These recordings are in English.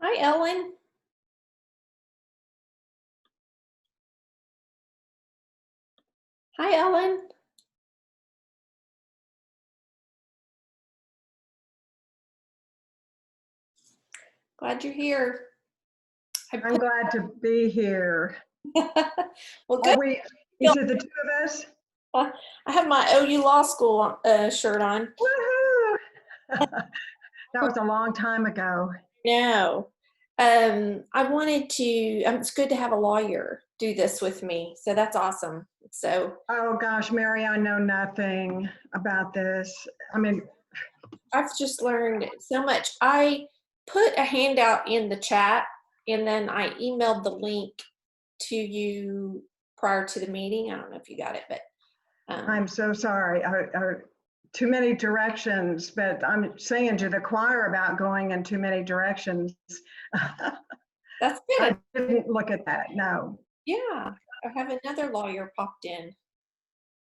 Hi, Ellen. Hi, Ellen. Glad you're here. I'm glad to be here. Well, Are good. we, is it the two of us? I have my OU Law School shirt on. Woohoo! That was a long time ago. No. I wanted to, it's good to have a lawyer do this with me. So that's awesome. So Oh gosh, Mary, I know nothing about this. I mean, I've just learned so much. I put a handout in the chat and then I emailed the link to you prior to the meeting. I don't know if you got it, but I'm so sorry. Too many directions, but I'm singing to the choir about going in too many directions. that's I good. didn't look at that, no. Yeah, I have another lawyer popped in, I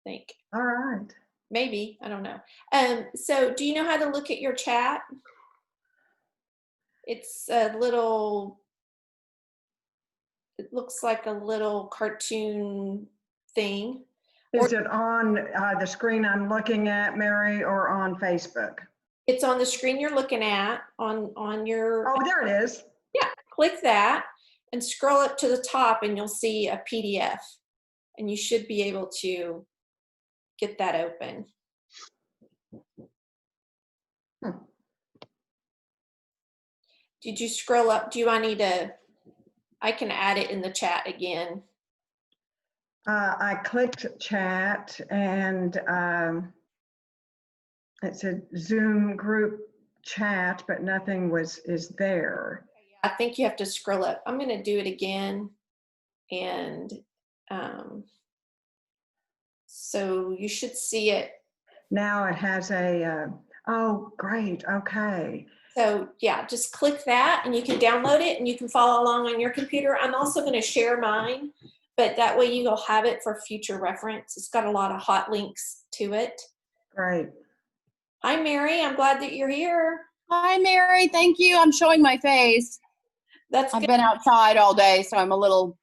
think. All right. Maybe, I don't know. So do you know how to look at your chat? It's a little, it looks like a little cartoon thing. Or Is it on the screen I'm looking at, Mary, or on Facebook? it's on the screen you're looking at on your, Oh, there it is. yeah, click that and scroll up to the top and you'll see a PDF and you should be able to get that open. Did you scroll up? Do I need to, I can add it in the chat again. I clicked chat and it said Zoom group chat, but nothing is there. I think you have to scroll up. I'm going to do it again. And so you should see it. Now it has a, oh, great, okay. So yeah, just click that and you can download it and you can follow along on your computer. I'm also going to share mine, but that way you'll have it for future reference. It's got a lot of hot links to it. Great. Hi, Mary. I'm glad that you're here. Hi, Mary. Thank you. I'm showing my face. That's I've good. been outside all day, so I'm a little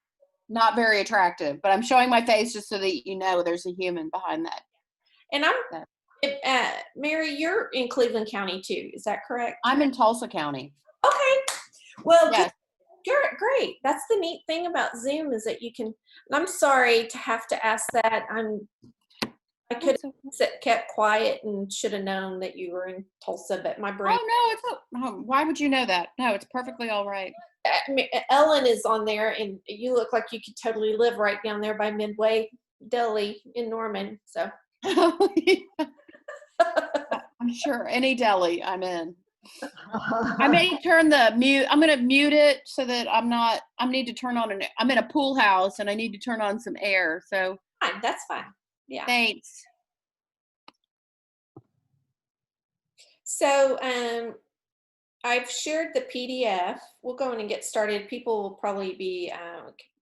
not very attractive, but I'm showing my face just so that you know there's a human behind that. And Mary, you're in Cleveland County too. Is that correct? I'm in Tulsa County. Okay. Well, Yes. Great. That's the neat thing about Zoom is that you can, I'm sorry to have to ask that. I could have kept quiet and should have known that you were in Tulsa, but my brain. Oh, no, why would you know that? No, it's perfectly all right. Ellen is on there and you look like you could totally live right down there by Midway Deli in Norman. So I'm sure any deli I'm in. I may turn the mute. I'm going to mute it so that I need to turn on I'm in a pool house and I need to turn on some air. So fine, that's fine. Yeah. Thanks. So I've shared the PDF. We'll go in and get started. People will probably be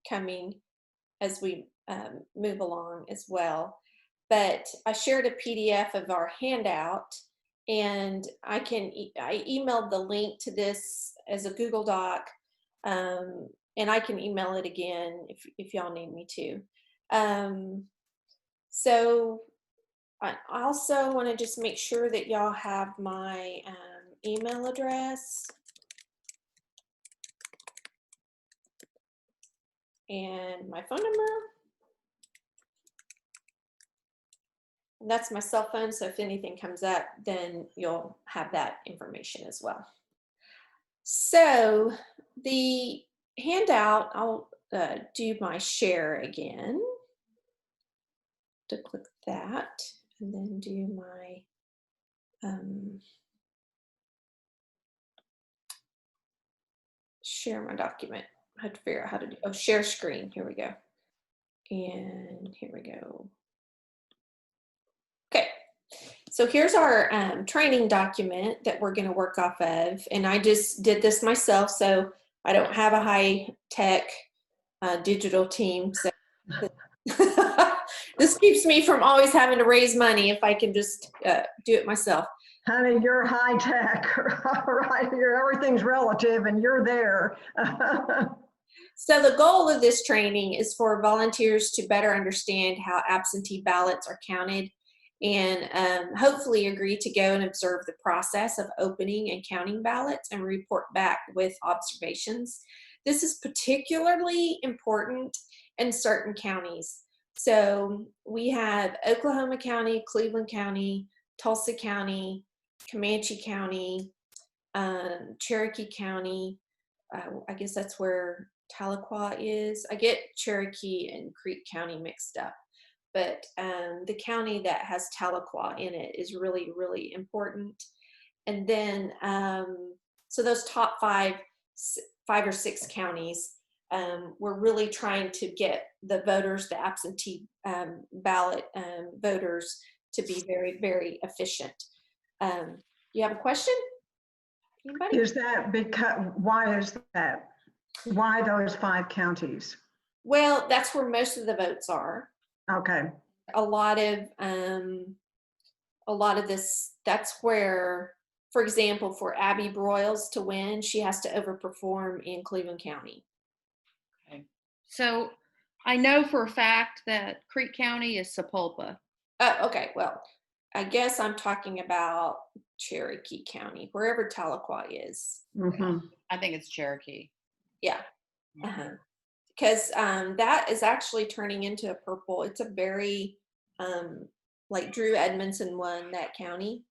coming as we move along as well. But I shared a PDF of our handout and I emailed the link to this as a Google Doc and I can email it again if y'all need me to. So I also want to just make sure that y'all have my email address and my phone number. And that's my cell phone, so if anything comes up, then you'll have that information as well. So the handout, I'll do my share again. To click that and then do my share my document. I had to figure out how to do, share screen. Here we go. And here we go. Okay, so here's our training document that we're going to work off of. And I just did this myself, so I don't have a high-tech digital team. So this keeps me from always having to raise money if I can just do it myself. Honey, you're high tech, right? Everything's relative and you're there. So the goal of this training is for volunteers to better understand how absentee ballots are counted and hopefully agree to go and observe the process of opening and counting ballots and report back with observations. This is particularly important in certain counties. So we have Oklahoma County, Cleveland County, Tulsa County, Comanche County, Cherokee County. I guess that's where Tahlequah is. I get Cherokee and Creek County mixed up, but the county that has Tahlequah in it is really, really important. And then, so those top five or six counties, we're really trying to get the voters, the absentee ballot voters, to be very, very efficient. You have a question? Anybody? Is that because, why is that? Why those 5 counties? Well, that's where most of the votes are. Okay, A lot of this, that's where, for example, for Abby Broyles to win, she has to overperform in Cleveland County. Okay. So I know for a fact that Creek County is Sapulpa. Okay, well, I guess I'm talking about Cherokee County, wherever Tahlequah is. mhm. I think it's Cherokee. Yeah. Because that is actually turning into a purple. It's a very, like Drew Edmondson won that county.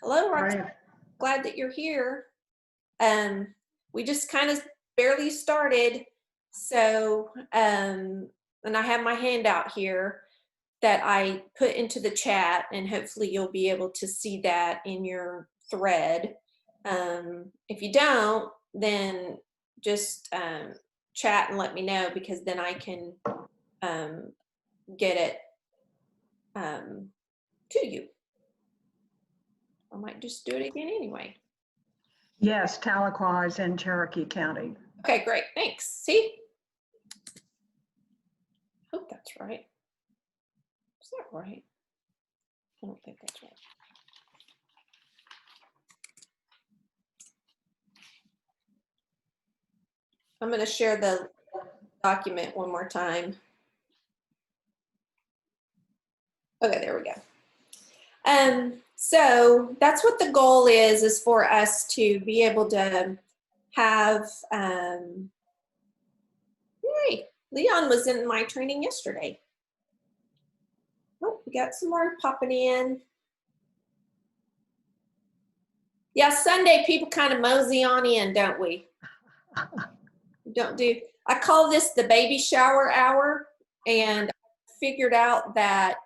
Hello, Roxanne. Right. Glad that you're here. We just kind of barely started. So, and I have my handout here that I put into the chat, and hopefully you'll be able to see that in your thread. If you don't, then just chat and let me know, because then I can get it to you. I might just do it again anyway. Yes, Tahlequah is in Cherokee County. Okay, great, thanks. See? Hope that's right. Is that right? I don't think that's right. I'm going to share the document one more time. Okay, there we go. So that's what the goal is for us to be able to have, hey, Leon was in my training yesterday. Oh, we got some more popping in. Yeah, Sunday people kind of mosey on in, don't we? I call this the baby shower hour, and figured out that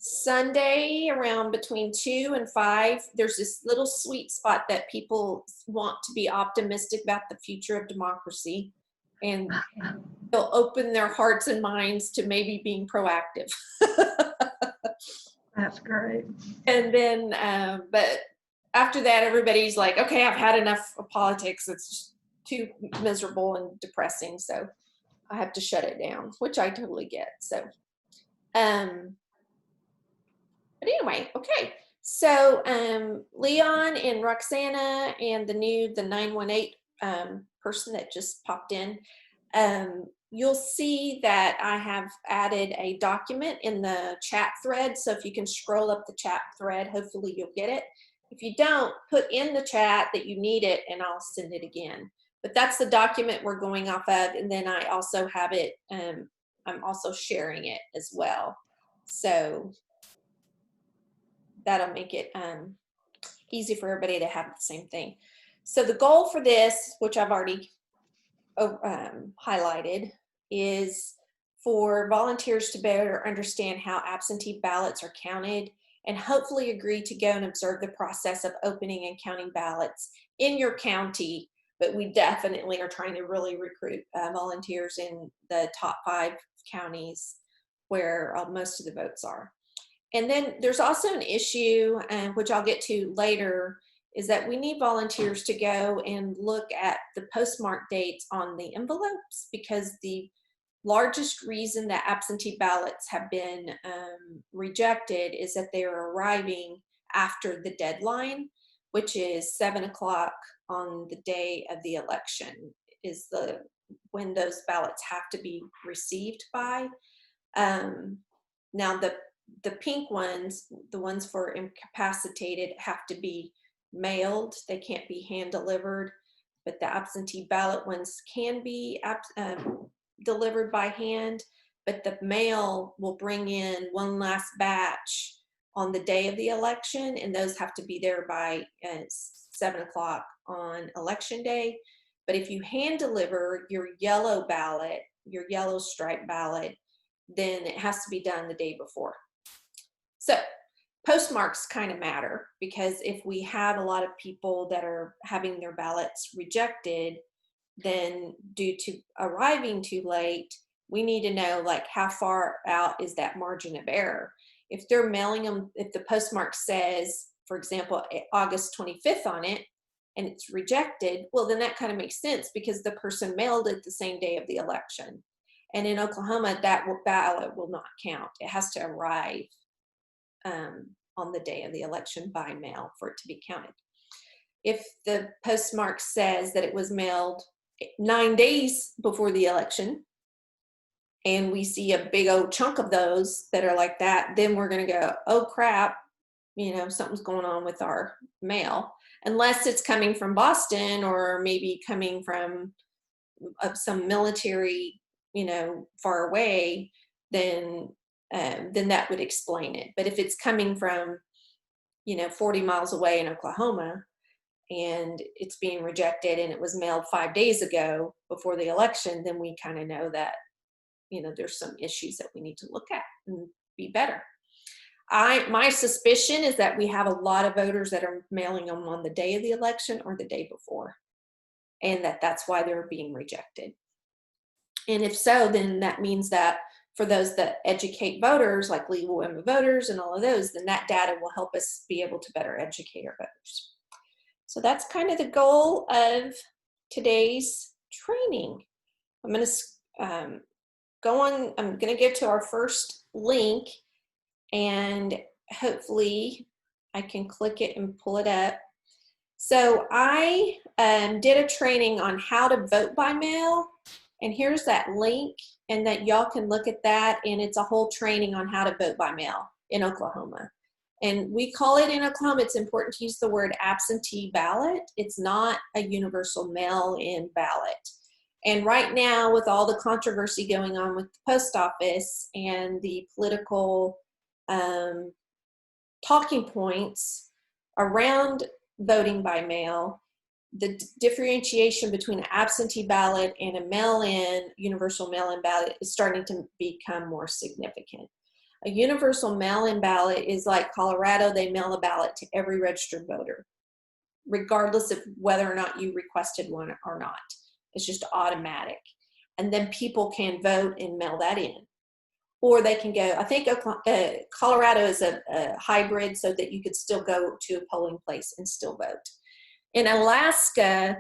Sunday around between 2 and 5, there's this little sweet spot that people want to be optimistic about the future of democracy, and they'll open their hearts and minds to maybe being proactive. That's great. And then, but after that, everybody's like, okay, I've had enough of politics. It's just too miserable and depressing. So I have to shut it down, which I totally get. So, but anyway, okay. So Leon and Roxana and the 918 person that just popped in, you'll see that I have added a document in the chat thread. So if you can scroll up the chat thread, hopefully you'll get it. If you don't, put in the chat that you need it and I'll send it again. But that's the document we're going off of. And then I also have it, I'm also sharing it as well. So that'll make it easy for everybody to have the same thing. So the goal for this, which I've already highlighted, is for volunteers to better understand how absentee ballots are counted and hopefully agree to go and observe the process of opening and counting ballots in your county. But we definitely are trying to really recruit volunteers in the top 5 counties where most of the votes are. And then there's also an issue, which I'll get to later, is that we need volunteers to go and look at the postmark dates on the envelopes, because the largest reason that absentee ballots have been rejected is that they are arriving after the deadline, which is 7 o'clock on the day of the election is when those ballots have to be received by. Now the pink ones, the ones for incapacitated, have to be mailed. They can't be hand delivered, but the absentee ballot ones can be delivered by hand, but the mail will bring in one last batch on the day of the election, and those have to be there by 7 o'clock on election day. But if you hand deliver your yellow ballot, your yellow stripe ballot, then it has to be done the day before. So postmarks kind of matter, because if we have a lot of people that are having their ballots rejected, then due to arriving too late, we need to know like how far out is that margin of error. If they're mailing them, if the postmark says, for example, August 25th on it, and it's rejected, well, then that kind of makes sense because the person mailed it the same day of the election. And in Oklahoma, that ballot will not count. It has to arrive on the day of the election by mail for it to be counted. If the postmark says that it was mailed 9 days before the election, and we see a big old chunk of those that are like that, then we're going to go, oh crap, something's going on with our mail. Unless it's coming from Boston or maybe coming from some military, far away, then that would explain it. But if it's coming from, 40 miles away in Oklahoma, and it's being rejected and it was mailed 5 days ago before the election, then we kind of know that, there's some issues that we need to look at and be better. My suspicion is that we have a lot of voters that are mailing them on the day of the election or the day before, and that's why they're being rejected. And if so, then that means that for those that educate voters, like Legal Women Voters and all of those, then that data will help us be able to better educate our voters. So that's kind of the goal of today's training. I'm going to I'm going to get to our first link, and hopefully I can click it and pull it up. So I did a training on how to vote by mail, and here's that link, and that y'all can look at that, and it's a whole training on how to vote by mail in Oklahoma. And we call it in Oklahoma, it's important to use the word absentee ballot. It's not a universal mail-in ballot. And right now, with all the controversy going on with the post office and the political talking points around voting by mail, the differentiation between an absentee ballot and a mail-in, universal mail-in ballot is starting to become more significant. A universal mail-in ballot is like Colorado, they mail a ballot to every registered voter, regardless of whether or not you requested one or not. It's just automatic. And then people can vote and mail that in. Or they can go, I think Colorado is a hybrid, so that you could still go to a polling place and still vote. In Alaska,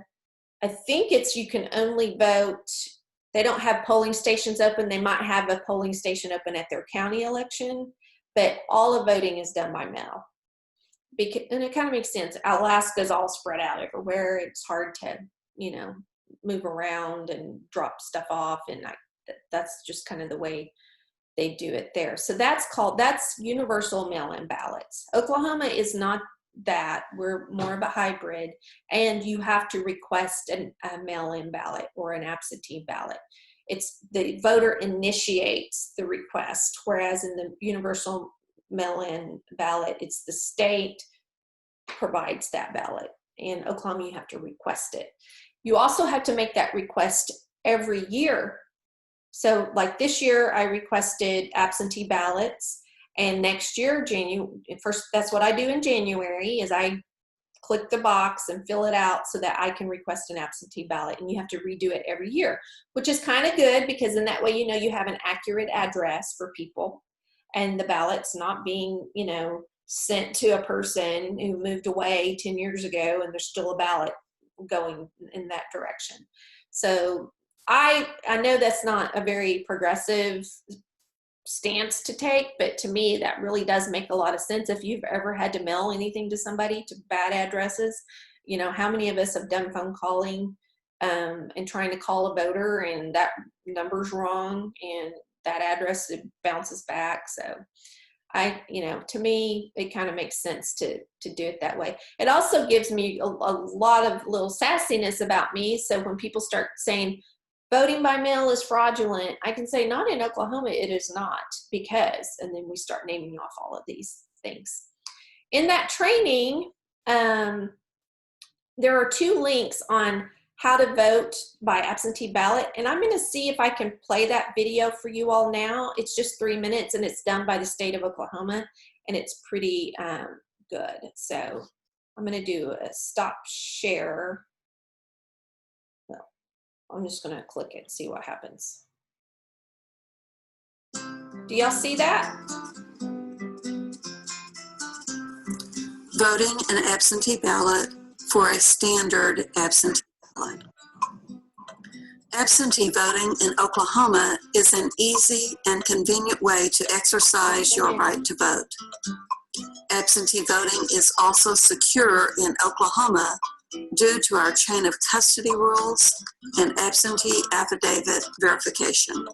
I think you can only vote, they don't have polling stations open. They might have a polling station open at their county election, but all of voting is done by mail. And it kind of makes sense. Alaska's all spread out everywhere. It's hard to, move around and drop stuff off, and that's just kind of the way they do it there. So that's universal mail-in ballots. Oklahoma is not that. We're more of a hybrid, and you have to request a mail-in ballot or an absentee ballot. It's the voter initiates the request, whereas in the universal mail-in ballot, it's the state provides that ballot. In Oklahoma, you have to request it. You also have to make that request every year. So like this year, I requested absentee ballots, and next year, first, that's what I do in January, is I click the box and fill it out so that I can request an absentee ballot, and you have to redo it every year, which is kind of good, because in that way, you have an accurate address for people, and the ballot's not being, sent to a person who moved away 10 years ago, and there's still a ballot going in that direction. So I know that's not a very progressive stance to take, but to me, that really does make a lot of sense. If you've ever had to mail anything to somebody to bad addresses, you know, how many of us have done phone calling and trying to call a voter and that number's wrong and that address it bounces back. So you know, to me, it kind of makes sense to do it that way. It also gives me a lot of little sassiness about me. So when people start saying voting by mail is fraudulent, I can say not in Oklahoma, it is not, because, and then we start naming off all of these things. In that training, there are 2 links on how to vote by absentee ballot. And I'm going to see if I can play that video for you all now. It's just 3 minutes and it's done by the state of Oklahoma and it's pretty good. So I'm going to do a stop share. Well, I'm just going to click it and see what happens. Do y'all see that? Voting an absentee ballot for a standard absentee ballot. Absentee voting in Oklahoma is an easy and convenient way to exercise your right to vote. Absentee voting is also secure in Oklahoma due to our chain of custody rules and absentee affidavit verification.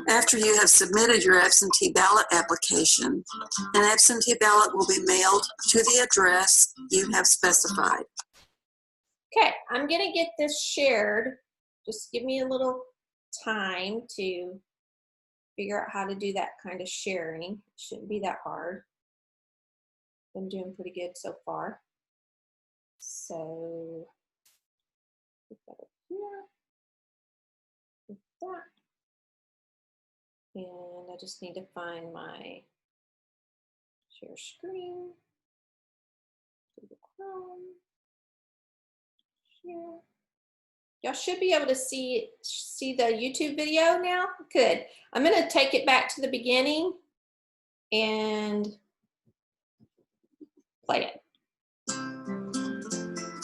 After you have submitted your absentee ballot application, an absentee ballot will be mailed to the address you have specified. Okay, I'm going to get this shared. Just give me a little time to figure out how to do that kind of sharing. It shouldn't be that hard. Been doing pretty good so far. So, put that up here. Put that. And I just need to find my share screen. Google Chrome. Share. Y'all should be able to see the YouTube video now. Good. I'm going to take it back to the beginning and play it.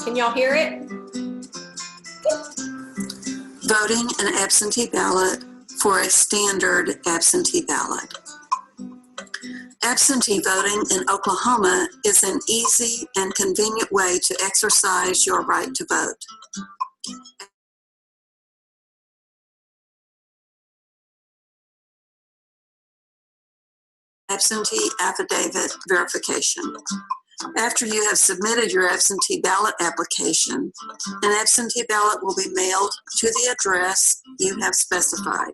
Can y'all hear it? Voting an absentee ballot for a standard absentee ballot. Absentee voting in Oklahoma is an easy and convenient way to exercise your right to vote. Absentee affidavit verification. After you have submitted your absentee ballot application, an absentee ballot will be mailed to the address you have specified.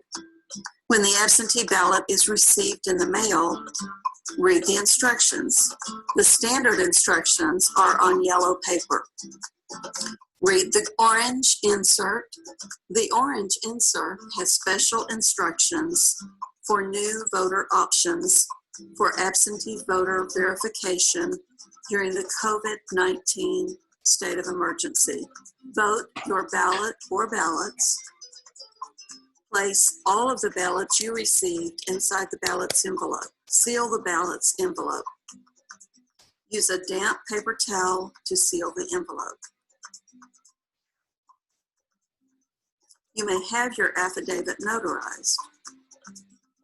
When the absentee ballot is received in the mail, read the instructions. The standard instructions are on yellow paper. Read the orange insert. The orange insert has special instructions for new voter options for absentee voter verification during the COVID-19 state of emergency. Vote your ballot or ballots. Place all of the ballots you received inside the ballot's envelope. Seal the ballot's envelope. Use a damp paper towel to seal the envelope. You may have your affidavit notarized,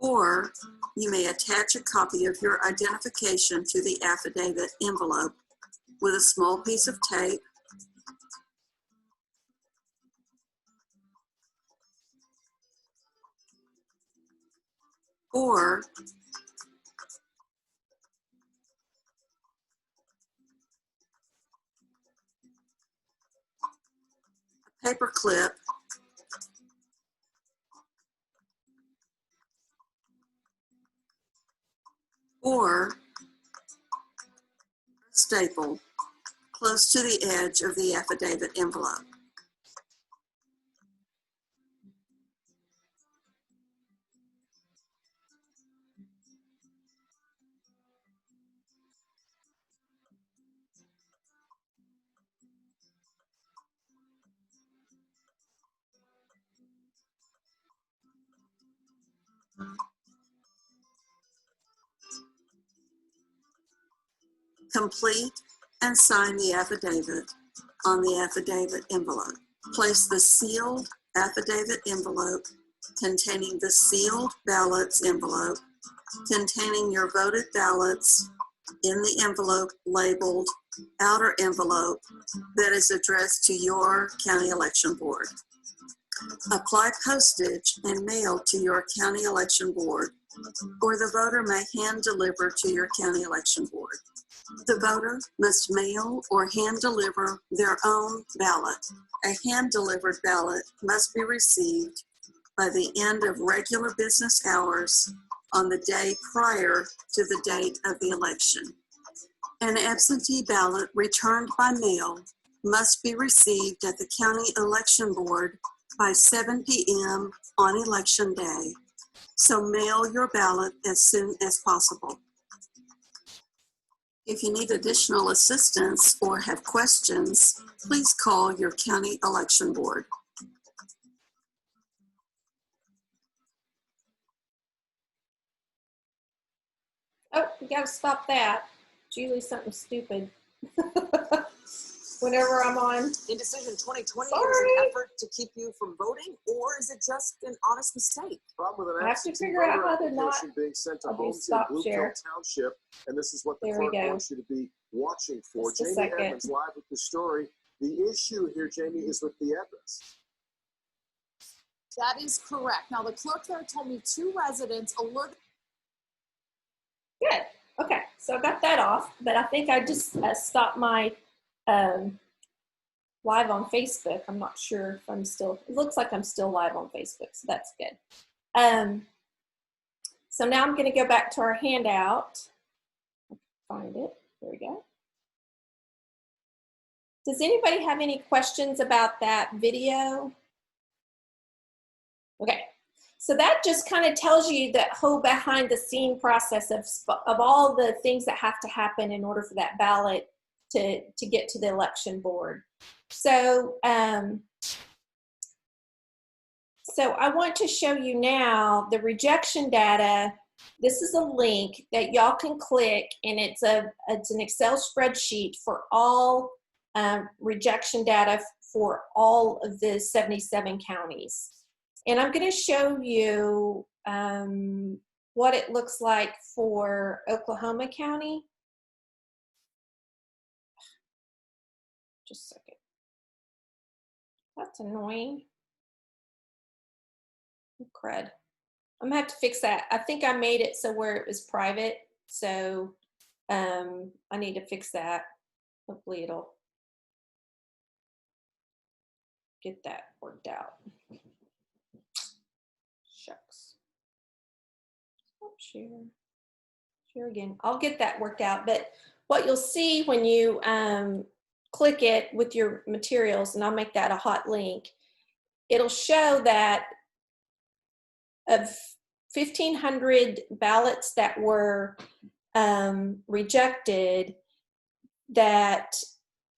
or you may attach a copy of your identification to the affidavit envelope with a small piece of tape, or a paper clip or a staple close to the edge of the affidavit envelope. Complete and sign the affidavit on the affidavit envelope. Place the sealed affidavit envelope containing the sealed ballots envelope containing your voted ballots in the envelope labeled outer envelope that is addressed to your county election board. Apply postage and mail to your county election board, or the voter may hand deliver to your county election board. The voter must mail or hand deliver their own ballot. A hand-delivered ballot must be received by the end of regular business hours on the day prior to the date of the election. An absentee ballot returned by mail must be received at the county election board by 7 p.m. on election day, so mail your ballot as soon as possible. If you need additional assistance or have questions, please call your county election board. Oh, we gotta stop that. Julie's something stupid. Whenever I'm on. Indecision 2020 is Sorry. an effort to keep you from voting, or is it just an honest mistake? Problem with an I have to absentee figure out voter how to not- application being sent to I'll do homes in stop Bluefield share. Township, and this is what the There we clerk go. wants you to be watching for. Just a Jamie second. Evans live with the story. The issue here, Jamie, is with the address. That is correct. Now, the clerk there told me 2 residents alerted. Good. Okay, so I got that off, but I think I just stopped my live on Facebook. I'm not sure if I'm still, it looks like I'm still live on Facebook, so that's good. So now I'm gonna go back to our handout. Find it, there we go. Does anybody have any questions about that video? Okay. So that just kind of tells you that whole behind the scene process of all the things that have to happen in order for that ballot to get to the election board. So, so I want to show you now the rejection data. This is a link that y'all can click, and it's an Excel spreadsheet for all rejection data for all of the 77 counties. And I'm going to show you what it looks like for Oklahoma County. Just a second. That's annoying. Oh, crud. I'm going to have to fix that. I think I made it so where it was private. So I need to fix that. Hopefully it'll get that worked out. Shucks. Oh, share again. I'll get that worked out. But what you'll see when you click it with your materials, and I'll make that a hot link, it'll show that of 1,500 ballots that were rejected, that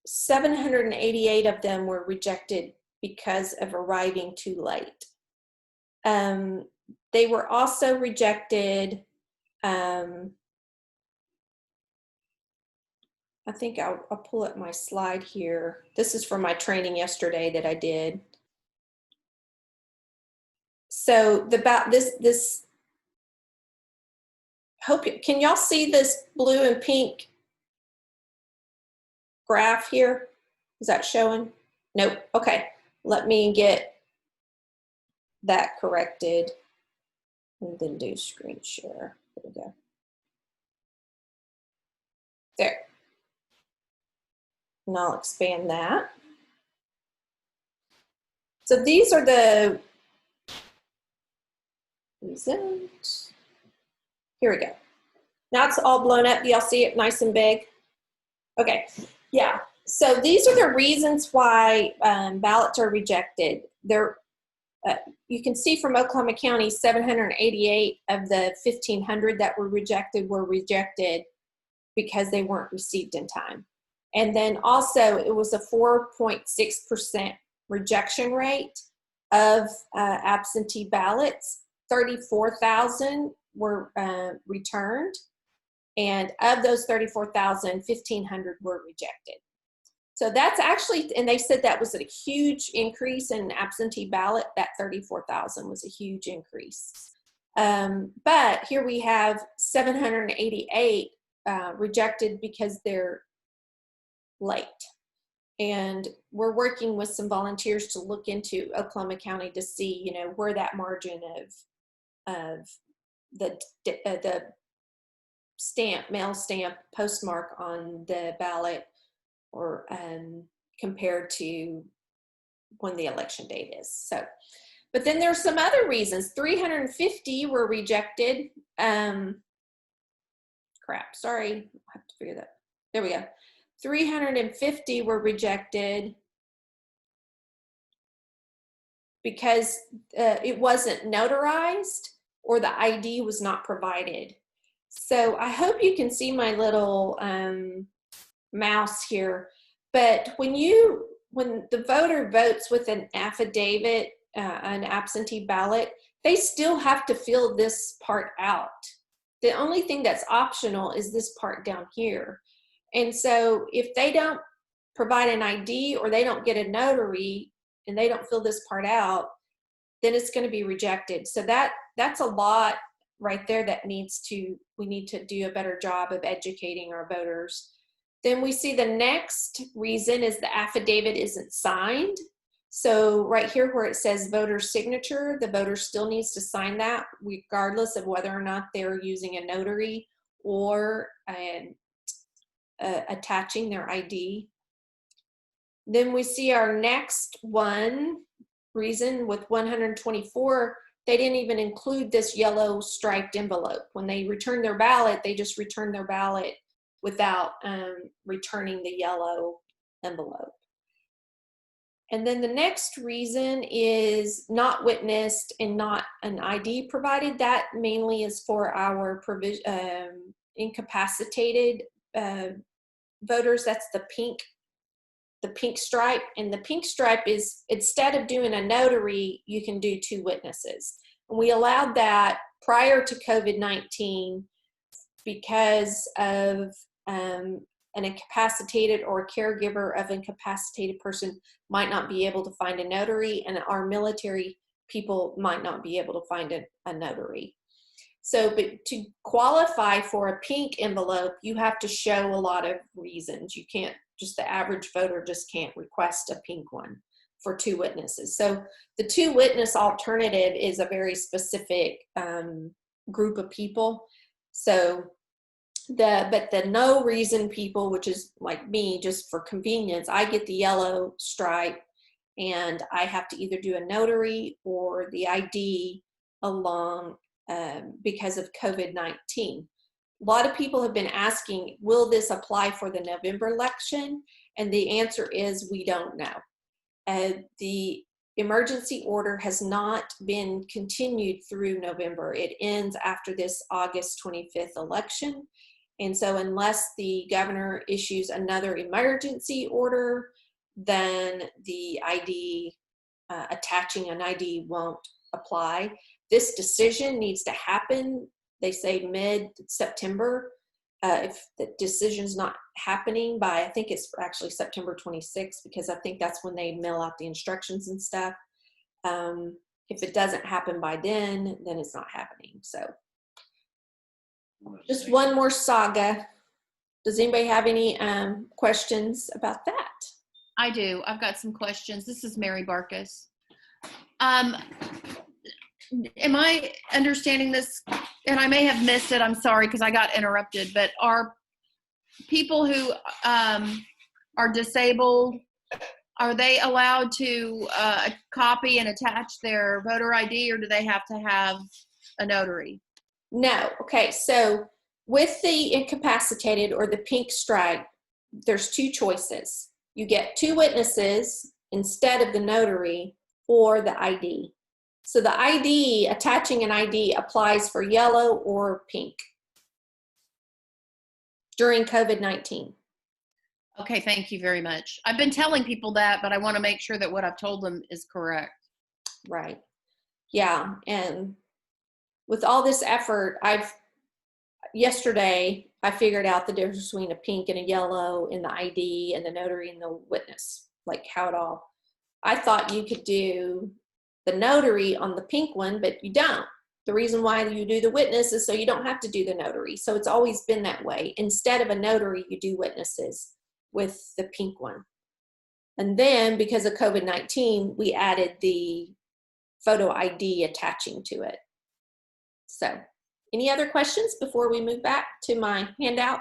788 of them were rejected because of arriving too late. They were also rejected. I think I'll pull up my slide here. This is from my training yesterday that I did. So this hope you, can y'all see this blue and pink graph here? Is that showing? Nope. Okay. Let me get that corrected and then do screen share. There we go. There. And I'll expand that. So these are the results. Here we go. Now it's all blown up. Do y'all see it nice and big? Okay. Yeah. So these are the reasons why ballots are rejected. They're you can see from Oklahoma County, 788 of the 1,500 that were rejected because they weren't received in time. And then also it was a 4.6% rejection rate of absentee ballots. 34,000 were returned. And of those 34,000, 1,500 were rejected. So that's actually, and they said that was a huge increase in absentee ballot. That 34,000 was a huge increase. But here we have 788 rejected because they're late. And we're working with some volunteers to look into Oklahoma County to see, you know, where that margin of the stamp, mail stamp postmark on the ballot, or compared to when the election date is. So, but then there's some other reasons. 350 were rejected. Crap, sorry, I have to figure that. There we go. 350 were rejected because it wasn't notarized or the ID was not provided. So I hope you can see my little mouse here. But when the voter votes with an affidavit, an absentee ballot, they still have to fill this part out. The only thing that's optional is this part down here. And so if they don't provide an ID or they don't get a notary and they don't fill this part out, then it's going to be rejected. So that's a lot right there that we need to do a better job of educating our voters. Then we see the next reason is the affidavit isn't signed. So right here where it says voter signature, the voter still needs to sign that regardless of whether or not they're using a notary or attaching their ID. Then we see our next reason with 124, they didn't even include this yellow striped envelope. When they return their ballot, they just return their ballot without returning the yellow envelope. And then the next reason is not witnessed and not an ID provided. That mainly is for our incapacitated voters. That's the pink stripe. And the pink stripe is, instead of doing a notary, you can do 2 witnesses. And we allowed that prior to COVID-19 because of an incapacitated or a caregiver of incapacitated person might not be able to find a notary, and our military people might not be able to find a notary. So, but to qualify for a pink envelope, you have to show a lot of reasons. You can't, just the average voter just can't request a pink one for 2 witnesses. So the 2 witness alternative is a very specific group of people. So but the no reason people, which is like me, just for convenience, I get the yellow stripe and I have to either do a notary or the ID along because of COVID-19. A lot of people have been asking, will this apply for the November election? And the answer is we don't know. The emergency order has not been continued through November. It ends after this August 25th election. And so unless the governor issues another emergency order, then the ID, attaching an ID won't apply. This decision needs to happen, they say mid-September. If the decision's not happening by, I think it's actually September 26th, because I think that's when they mail out the instructions and stuff. If it doesn't happen by then it's not happening. So just one more saga. Does anybody have any questions about that? I do. I've got some questions. This is Mary Barkus. Am I understanding this? And I may have missed it. I'm sorry because I got interrupted. But are people who are disabled, are they allowed to copy and attach their voter ID, or do they have to have a notary? No. Okay. So with the incapacitated or the pink stripe, there's 2 choices. You get 2 witnesses instead of the notary or the ID. So the ID, attaching an ID, applies for yellow or pink during COVID-19. Okay, thank you very much. I've been telling people that, but I want to make sure that what I've told them is correct. Right. Yeah. And with all this effort, yesterday I figured out the difference between a pink and a yellow in the ID and the notary and the witness, like how it all, I thought you could do the notary on the pink one, but you don't. The reason why you do the witness is so you don't have to do the notary. So it's always been that way. Instead of a notary, you do witnesses with the pink one. And then because of COVID-19, we added the photo ID attaching to it. So any other questions before we move back to my handout?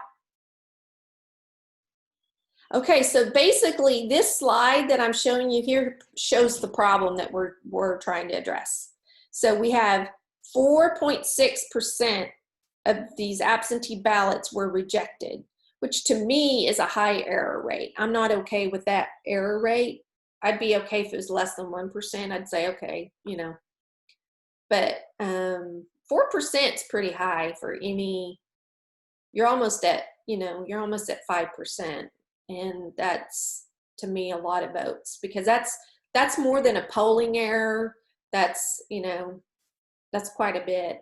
Okay, so basically this slide that I'm showing you here shows the problem that we're trying to address. So we have 4.6% of these absentee ballots were rejected, which to me is a high error rate. I'm not okay with that error rate. I'd be okay if it was less than 1%. I'd say, okay, you know, but 4% is pretty high for any, you're almost at, you know, you're almost at 5%. And that's, to me, a lot of votes, because that's more than a polling error. That's, you know, that's quite a bit.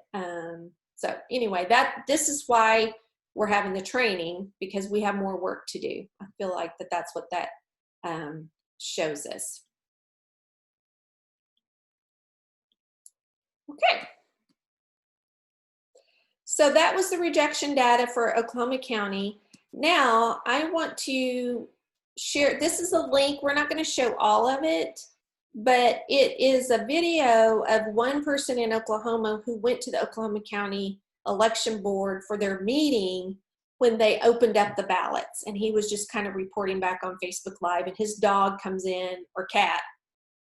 So anyway, this is why we're having the training, because we have more work to do. I feel like that's what that shows us. Okay. So that was the rejection data for Oklahoma County. Now I want to share, this is a link, we're not going to show all of it, but it is a video of one person in Oklahoma who went to the Oklahoma County Election Board for their meeting when they opened up the ballots. And he was just kind of reporting back on Facebook Live, and his dog comes in, or cat.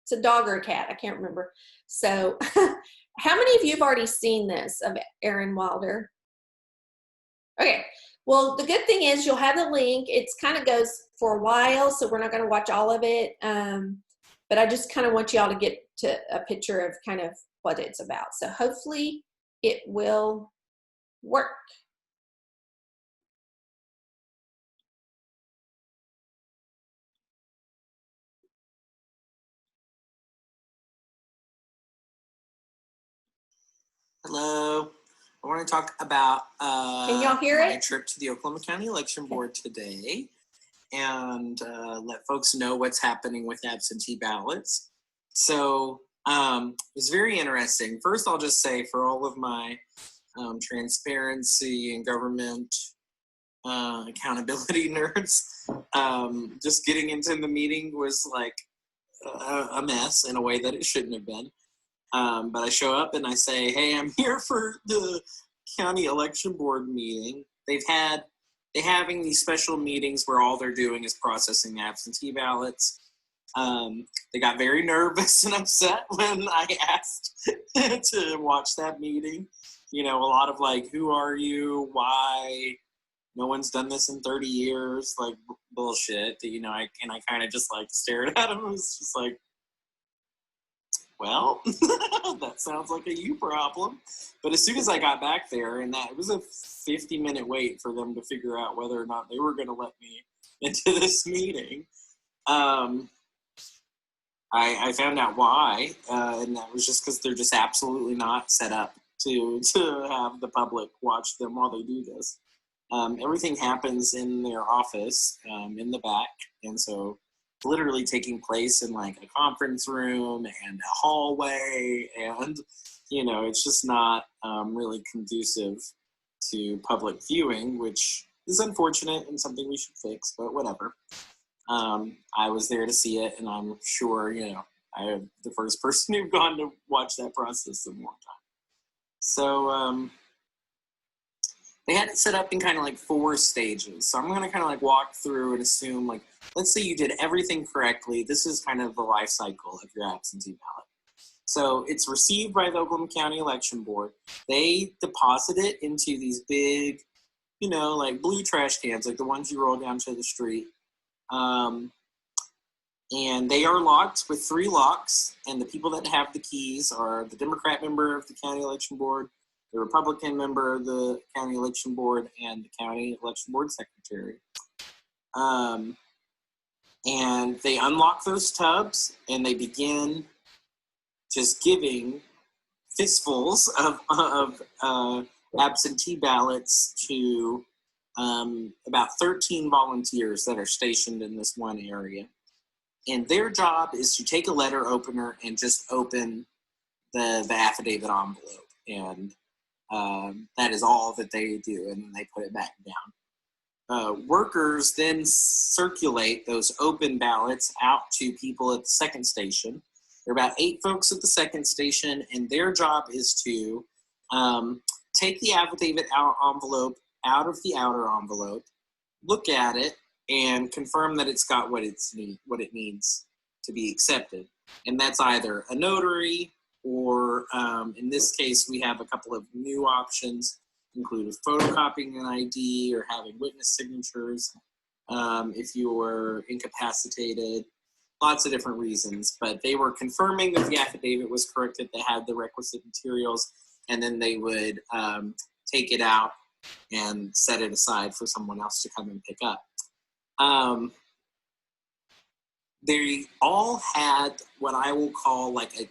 It's a dog or a cat, I can't remember. So how many of you have already seen this of Aaron Wilder? Okay. Well, the good thing is you'll have the link. It's kind of goes for a while, so we're not going to watch all of it. But I just kind of want y'all to get to a picture of kind of what it's about. So hopefully it will work. Hello. I want to talk about Can y'all hear my it? trip to the Oklahoma County Election Board today, and let folks know what's happening with absentee ballots. So it's very interesting. First, I'll just say, for all of my transparency and government accountability nerds, just getting into the meeting was like a mess in a way that it shouldn't have been. But I show up and I say, hey, I'm here for the county election board meeting. They're having these special meetings where all they're doing is processing absentee ballots. They got very nervous and upset when I asked to watch that meeting. You know, a lot of like, who are you? Why? No one's done this in 30 years. Like bullshit. You know, I kind of just like stared at him. It was just like, well, that sounds like a you problem. But as soon as I got back there, and it was a 50-minute wait for them to figure out whether or not they were going to let me into this meeting, I found out why, and that was just because they're just absolutely not set up to have the public watch them while they do this. Everything happens in their office, in the back, and so literally taking place in like a conference room and a hallway, and you know, it's just not really conducive to public viewing, which is unfortunate and something we should fix, but whatever. I was there to see it, and I'm sure, you know, I am the first person who've gone to watch that process in a long time. So they had it set up in kind of like 4 stages. So I'm going to kind of like walk through and assume, like, let's say you did everything correctly. This is kind of the life cycle of your absentee ballot. So it's received by the Oklahoma County Election Board. They deposit it into these big, you know, like blue trash cans, like the ones you roll down to the street. And they are locked with 3 locks. And the people that have the keys are the Democrat member of the County Election Board, the Republican member of the County Election Board, and the County Election Board Secretary. And they unlock those tubs, and they begin just giving fistfuls of absentee ballots to about 13 volunteers that are stationed in this one area. And their job is to take a letter opener and just open the affidavit envelope and that is all that they do, and then they put it back down. Workers then circulate those open ballots out to people at the second station. There are about 8 folks at the second station, and their job is to take the affidavit envelope out of the outer envelope, look at it, and confirm that it's got what it needs to be accepted. And that's either a notary, or in this case, we have a couple of new options, including photocopying an ID or having witness signatures if you were incapacitated, lots of different reasons. But they were confirming that the affidavit was correct, that they had the requisite materials, and then they would take it out and set it aside for someone else to come and pick up. They all had what I will call like a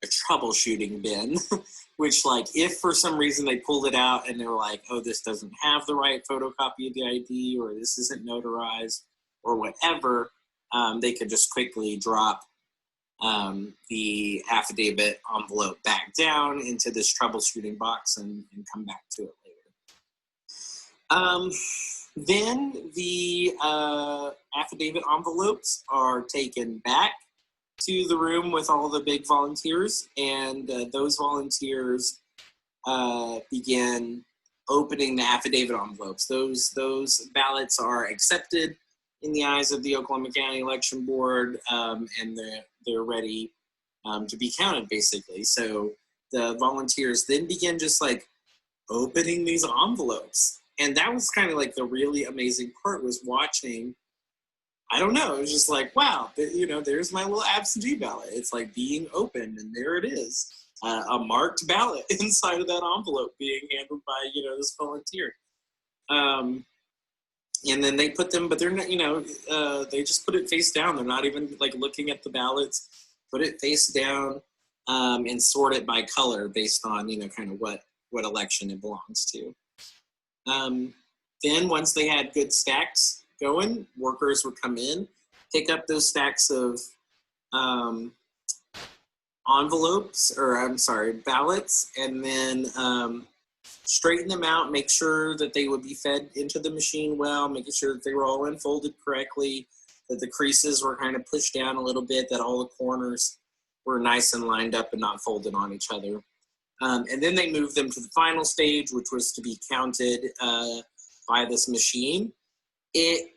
troubleshooting bin, which, like, if for some reason they pulled it out and they were like, oh, this doesn't have the right photocopy of the ID, or this isn't notarized, or whatever, they could just quickly drop the affidavit envelope back down into this troubleshooting box and come back to it later. Then the affidavit envelopes are taken back to the room with all the big volunteers, and those volunteers begin opening the affidavit envelopes. Those ballots are accepted in the eyes of the Oklahoma County Election Board, and they're ready to be counted, basically. So the volunteers then begin just like opening these envelopes. And that was kind of like the really amazing part, was watching. I don't know, it was just like, wow, there's my little absentee ballot. It's like being opened, and there it is, a marked ballot inside of that envelope being handled by, this volunteer. And then they put them, but they're not, they just put it face down. They're not even like looking at the ballots, put it face down, and sort it by color based on, kind of what election it belongs to. Then once they had good stacks going, workers would come in, pick up those stacks of ballots, and then straighten them out, make sure that they would be fed into the machine well, making sure that they were all unfolded correctly, that the creases were kind of pushed down a little bit, that all the corners were nice and lined up and not folded on each other. And then they moved them to the final stage, which was to be counted by this machine. It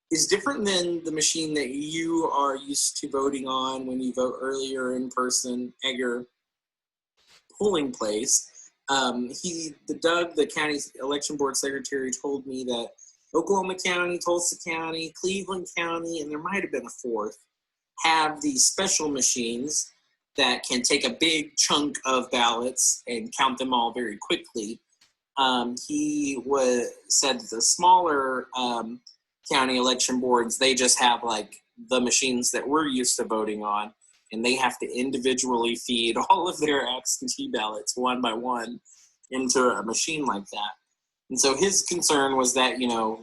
is different than the machine that you are used to voting on when you vote earlier in person at your polling place. Doug, the county election board secretary, told me that Oklahoma County, Tulsa County, Cleveland County, and there might have been a fourth, have these special machines that can take a big chunk of ballots and count them all very quickly. He said that the smaller county election boards, they just have like the machines that we're used to voting on, and they have to individually feed all of their absentee ballots one by one into a machine like that. And so his concern was that,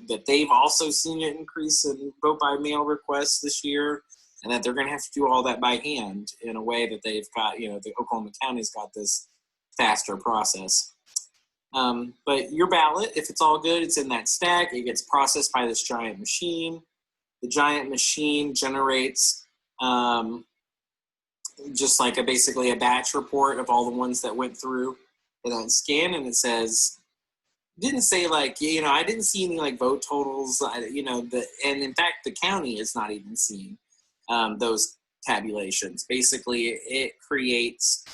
that they've also seen an increase in vote by mail requests this year, and that they're going to have to do all that by hand in a way that they've got, the Oklahoma County's got this faster process. But your ballot, if it's all good, it's in that stack. It gets processed by this giant machine. The giant machine generates just like basically a batch report of all the ones that went through that scan, and it says, didn't say like, I didn't see any like vote totals, and in fact, the county is not even seeing those tabulations. Basically, it creates,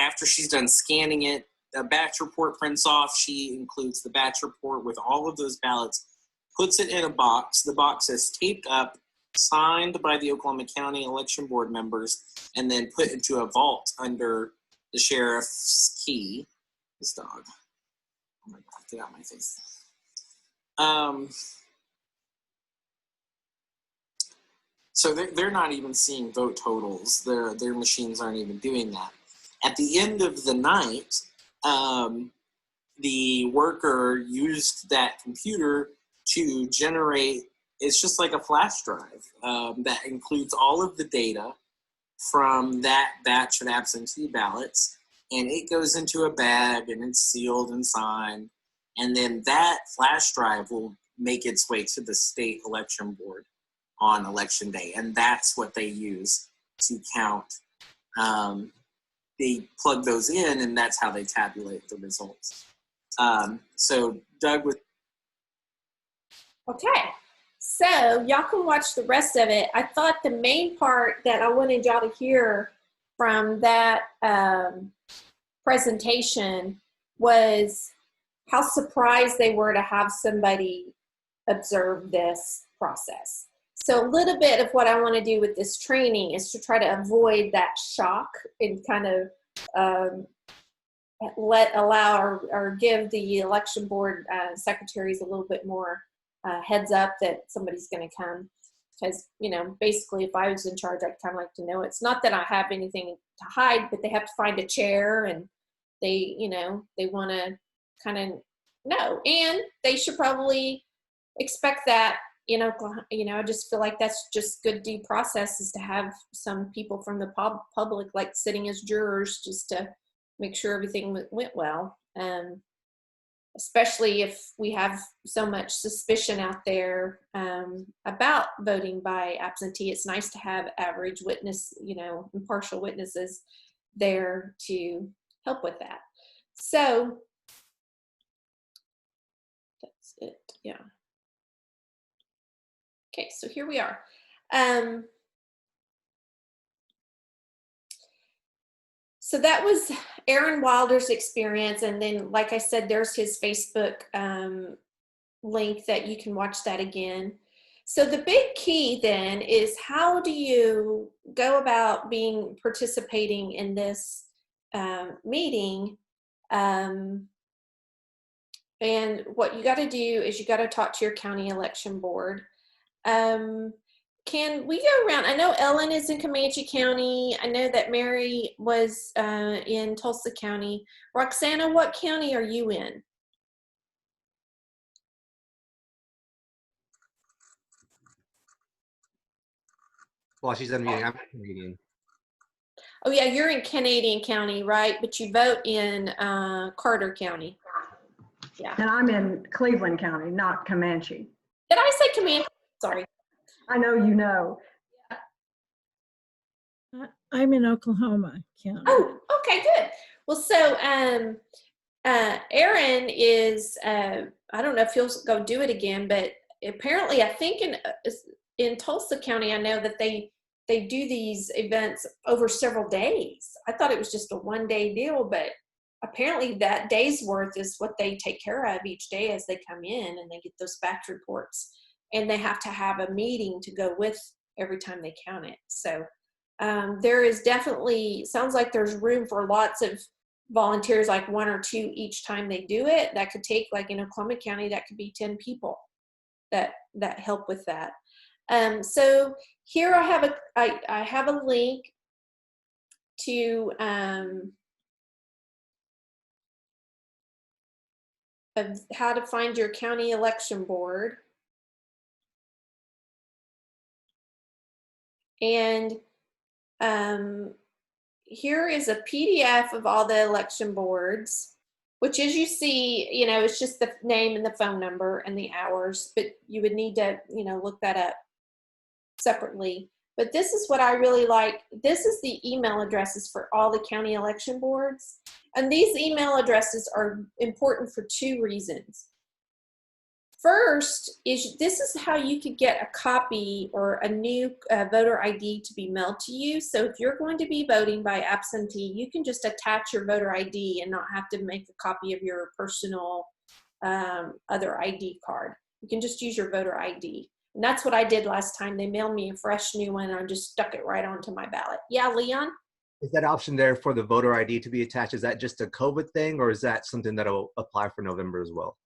after she's done scanning it, a batch report prints off. She includes the batch report with all of those ballots, puts it in a box. The box is taped up, signed by the Oklahoma County Election Board members, and then put into a vault under the sheriff's key. This dog. Oh my God, get out of my face. So they're not even seeing vote totals. Their machines aren't even doing that. At the end of the night, the worker used that computer to generate, it's just like a flash drive that includes all of the data from that batch of absentee ballots, and it goes into a bag and it's sealed and signed. And then that flash drive will make its way to the state election board on election day. And that's what they use to count. They plug those in, and that's how they tabulate the results. So Doug, with Okay, so y'all can watch the rest of it. I thought the main part that I wanted y'all to hear from that presentation was how surprised they were to have somebody observe this process. So a little bit of what I want to do with this training is to try to avoid that shock and kind of allow or give the election board secretaries a little bit more heads up that somebody's going to come. Because, you know, basically if I was in charge, I'd kind of like to know. It's not that I have anything to hide, but they have to find a chair, and they, you know, they want to kind of know. And they should probably expect that, you know, I just feel like that's just good due process, is to have some people from the public like sitting as jurors just to make sure everything went well. Especially if we have so much suspicion out there about voting by absentee. It's nice to have average witness, you know, impartial witnesses there to help with that. So that's it, yeah. Okay, so here we are. So that was Aaron Wilder's experience. And then, like I said, there's his Facebook link that you can watch that again. So the big key then is, how do you go about participating in this meeting? And what you got to do is you got to talk to your county election board. Can we go around? I know Ellen is in Comanche County. I know that Mary was in Tulsa County. Roxana, what county are you in? Well, she's unmuting. I'm Canadian. Oh yeah, you're in Canadian County, right? But you vote in Carter County. Yeah. And I'm in Cleveland County, not Comanche. Did I say Comanche? Sorry. I know you know. I'm in Oklahoma County. Oh, okay, good. Well, so Aaron is, I don't know if he'll go do it again, but apparently I think in Tulsa County, I know that they do these events over several days. I thought it was just a one-day deal, but apparently that day's worth is what they take care of each day as they come in, and they get those batch reports, and they have to have a meeting to go with every time they count it. So there is definitely, sounds like there's room for lots of volunteers, like 1 or 2 each time they do it. That could take, like in Oklahoma County, that could be 10 people that help with that. So here I have a link to of how to find your county election board. And here is a PDF of all the election boards, which, as you see, you know, it's just the name and the phone number and the hours, but you would need to, you know, look that up separately. But this is what I really like. This is the email addresses for all the county election boards. And these email addresses are important for 2 reasons. First is, this is how you could get a copy or a new voter ID to be mailed to you. So if you're going to be voting by absentee, you can just attach your voter ID and not have to make a copy of your personal other ID card. You can just use your voter ID. And that's what I did last time. They mailed me a fresh new one, and I just stuck it right onto my ballot. Yeah, Leon? Is that option there for the voter ID to be attached? Is that just a COVID thing, or is that something that'll apply for November as well?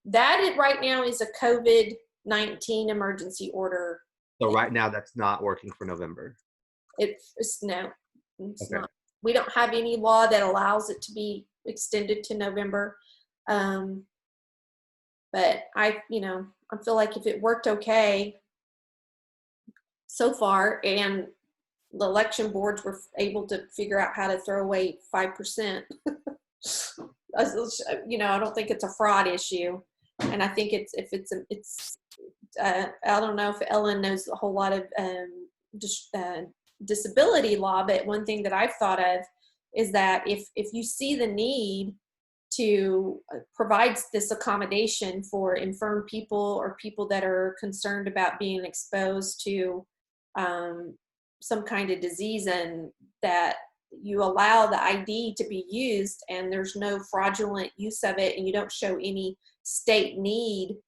That right now is a COVID-19 emergency order. So right now that's not working for November. It's no, it's Okay. not. We don't have any law that allows it to be extended to November. But I feel like if it worked okay so far, and the election boards were able to figure out how to throw away 5%. You know, I don't think it's a fraud issue. And I think I don't know if Ellen knows a whole lot of disability law, but one thing that I've thought of is that if you see the need to provide this accommodation for infirm people or people that are concerned about being exposed to some kind of disease, and that you allow the ID to be used and there's no fraudulent use of it, and you don't show any state need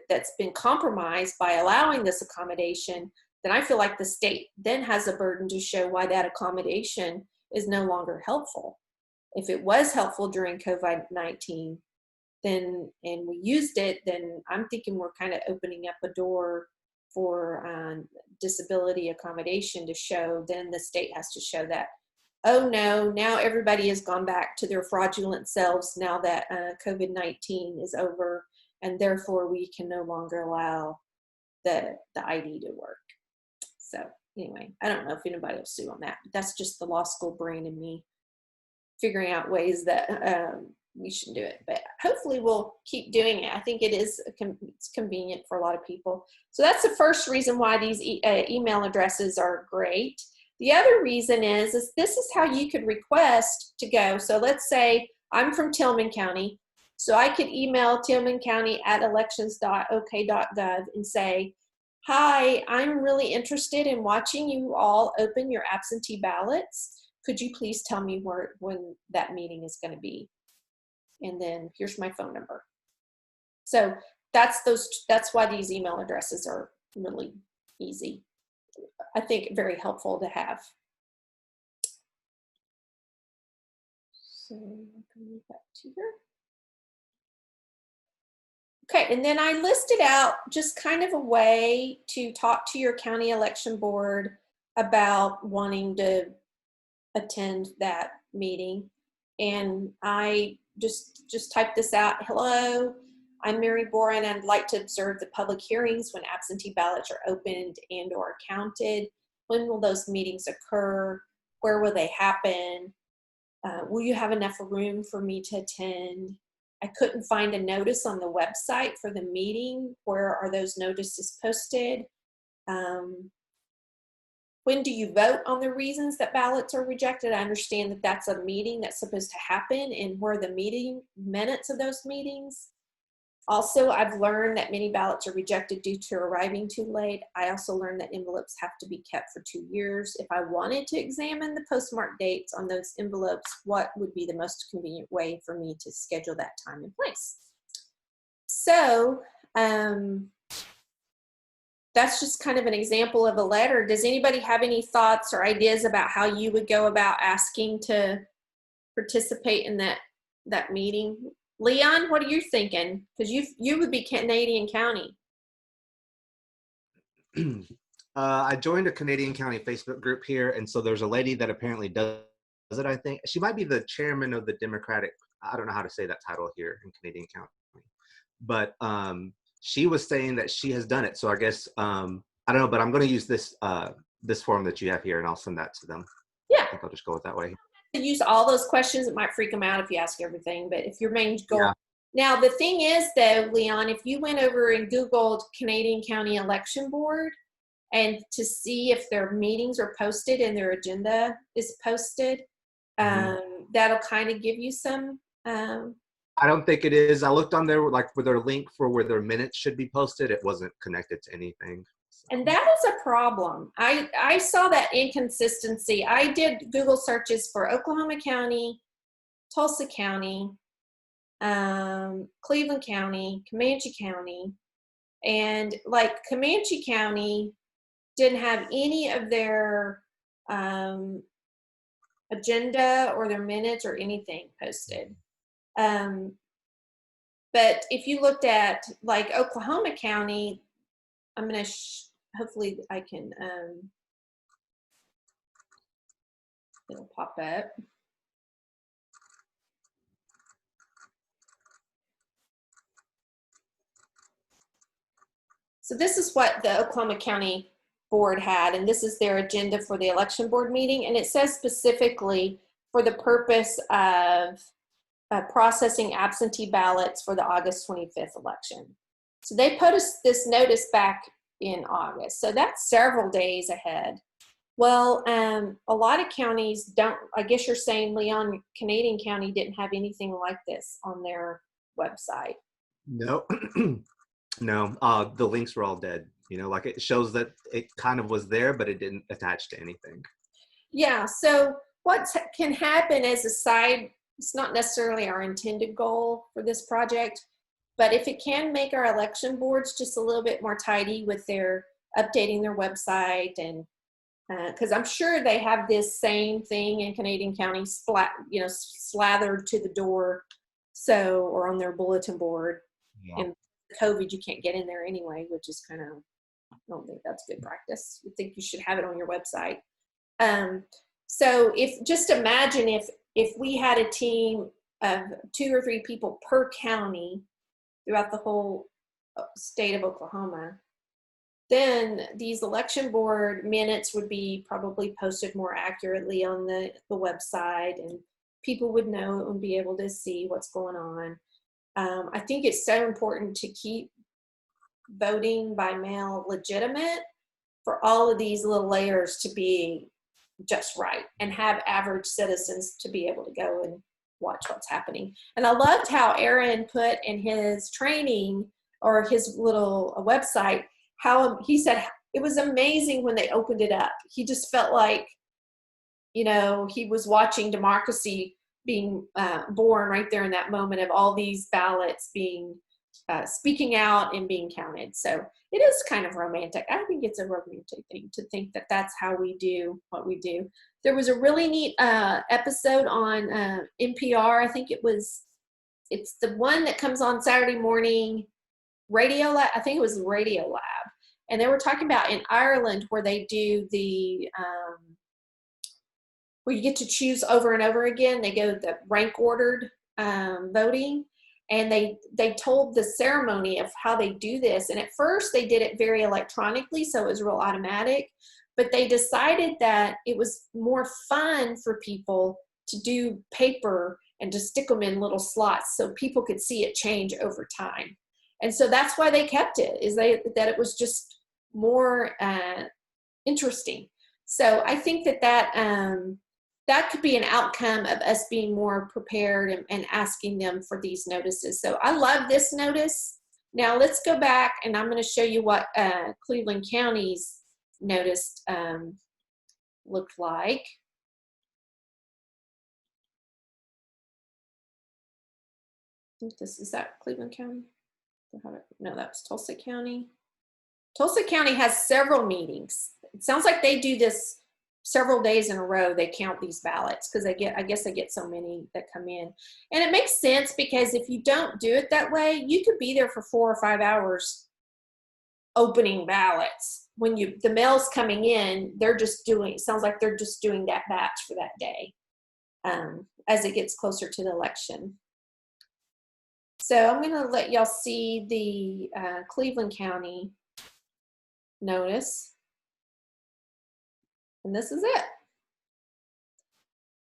that's been compromised by allowing this accommodation, then I feel like the state then has a burden to show why that accommodation is no longer helpful. If it was helpful during COVID-19, then, and we used it, then I'm thinking we're kind of opening up a door for disability accommodation to show, then the state has to show that, oh no, now everybody has gone back to their fraudulent selves now that COVID-19 is over, and therefore we can no longer allow the ID to work. So anyway, I don't know if anybody will sue on that, but that's just the law school brain in me figuring out ways that we should do it. But hopefully we'll keep doing it. I think it's convenient for a lot of people. So that's the first reason why these email addresses are great. The other reason is this is how you could request to go. So let's say I'm from Tillman County. So I could email tillmancounty@elections.ok.gov and say, hi, I'm really interested in watching you all open your absentee ballots. Could you please tell me when that meeting is going to be? And then here's my phone number. So that's why these email addresses are really easy. I think very helpful to have. So I can move back to here. Okay, and then I listed out just kind of a way to talk to your county election board about wanting to attend that meeting. And I just typed this out. Hello, I'm Mary Boren. I'd like to observe the public hearings when absentee ballots are opened and or counted. When will those meetings occur? Where will they happen? Will you have enough room for me to attend? I couldn't find a notice on the website for the meeting. Where are those notices posted? When do you vote on the reasons that ballots are rejected? I understand that that's a meeting that's supposed to happen, and where are the meeting minutes of those meetings? Also, I've learned that many ballots are rejected due to arriving too late. I also learned that envelopes have to be kept for 2 years. If I wanted to examine the postmark dates on those envelopes, what would be the most convenient way for me to schedule that time and place? So that's just kind of an example of a letter. Does anybody have any thoughts or ideas about how you would go about asking to participate in that meeting? Leon, what are you thinking? Because you would be Canadian County. I joined a Canadian County Facebook group here, and so there's a lady that apparently does it, I think. She might be the chairman of the Democratic, I don't know how to say that title here in Canadian County. But she was saying that she has done it. So I guess, I don't know, but I'm going to use this form that you have here, and I'll send that to them. Yeah. I think I'll just go with that way. Use all those questions. It might freak them out if you ask everything, but if your main goal. Yeah. Now, the thing is, though, Leon, if you went over and Googled Canadian County Election Board and to see if their meetings are posted and their agenda is posted, that'll kind of give you some. I don't think it is. I looked on there, like with their link for where their minutes should be posted. It wasn't connected to anything. So. And that is a problem. I saw that inconsistency. I did Google searches for Oklahoma County, Tulsa County, Cleveland County, Comanche County, and like Comanche County didn't have any of their agenda or their minutes or anything posted. But if you looked at like Oklahoma County, I'm going to hopefully I can, it'll pop up. So this is what the Oklahoma County board had, and this is their agenda for the election board meeting, and it says specifically for the purpose of processing absentee ballots for the August 25th election. So they put us this notice back in August, so that's several days ahead. Well, a lot of counties don't, I guess you're saying Leon, Canadian County didn't have anything like this on their website. No, no, the links were all dead. You know, like it shows that it kind of was there, but it didn't attach to anything. Yeah, so what can happen as a side, it's not necessarily our intended goal for this project, but if it can make our election boards just a little bit more tidy with their updating their website, and because I'm sure they have this same thing in Canadian County, slathered to the door, so, or on their bulletin board. Yeah. And COVID, you can't get in there anyway, which is kind of, I don't think that's good practice. You think you should have it on your website. So if, just imagine if we had a team of 2 or 3 people per county throughout the whole state of Oklahoma, then these election board minutes would be probably posted more accurately on the website, and people would know and be able to see what's going on. I think it's so important to keep voting by mail legitimate for all of these little layers to be just right, and have average citizens to be able to go and watch what's happening. And I loved how Aaron put in his training or his little website, how he said it was amazing when they opened it up. He just felt like, you know, he was watching democracy being born right there in that moment of all these ballots being speaking out and being counted. So it is kind of romantic. I think it's a romantic thing to think that that's how we do what we do. There was a really neat episode on NPR. I think it's the one that comes on Saturday morning, Radio Lab. I think it was Radio Lab. And they were talking about in Ireland where they do the, where you get to choose over and over again. They go the rank ordered voting. And they told the ceremony of how they do this. And at first they did it very electronically, so it was real automatic. But they decided that it was more fun for people to do paper and to stick them in little slots so people could see it change over time. And so that's why they kept it, is that it was just more interesting. So I think that could be an outcome of us being more prepared and asking them for these notices. So I love this notice. Now let's go back, and I'm going to show you what Cleveland County's notice looked like. I think is that Cleveland County? No, that was Tulsa County. Tulsa County has several meetings. It sounds like they do this several days in a row. They count these ballots because I guess they get so many that come in. And it makes sense, because if you don't do it that way, you could be there for 4 or 5 hours opening ballots. When the mail's coming in, they're just doing, it sounds like they're just doing that batch for that day as it gets closer to the election. So I'm going to let y'all see the Cleveland County notice. And this is it.